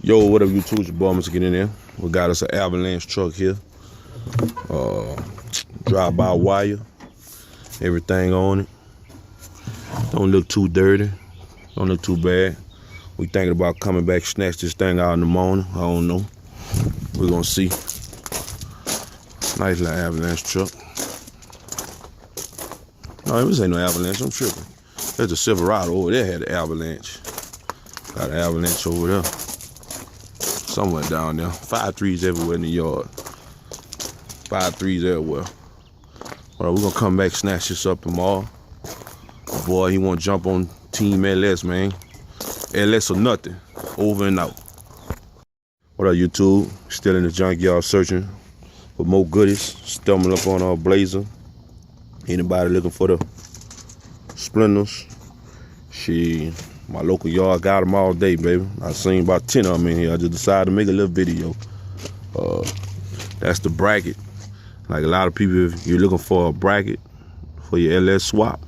Yo, what up, YouTube? It's your boy, Mr. Get In There. We got us an Avalanche truck here. Drive-by wire. Everything on it. Don't look too dirty. Don't look too bad. We thinking about coming back, snatch this thing out in the morning. I don't know. We're gonna see. Nice little Avalanche truck. No, this ain't no Avalanche. I'm tripping. There's a Silverado over there had an Avalanche. Got an Avalanche over there. Somewhere down there. 5.3s everywhere in the yard. 5.3s everywhere. Well, we're gonna come back, snatch this up tomorrow. Boy, he wanna jump on Team LS, man. LS or nothing. Over and out. What up, YouTube? Still in the junkyard searching for more goodies. Stumbling up on our Blazer. Anybody looking for the splinters? My local yard got them all day, baby. I seen about 10 of them in here. I just decided to make a little video. That's the bracket. Like a lot of people, if you're looking for a bracket for your LS swap,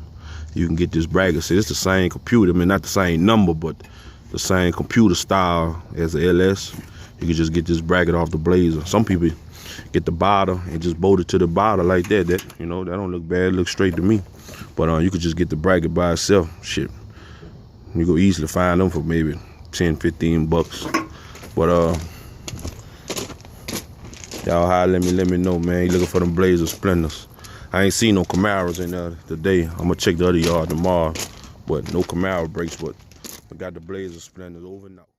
you can get this bracket. See, it's the same computer. I mean, not the same number, but the same computer style as the LS. You can just get this bracket off the Blazer. Some people get the bottle and just bolt it to the bottle like that. That don't look bad. It looks straight to me. But you could just get the bracket by itself. Shit. You go easily find them for maybe 10, 15 bucks. But y'all holler at me, let me know, man. You looking for them Blazer splinters. I ain't seen no Camaros in there today. I'm gonna check the other yard tomorrow. But no Camaro brakes, but I got the Blazer splinters over and out.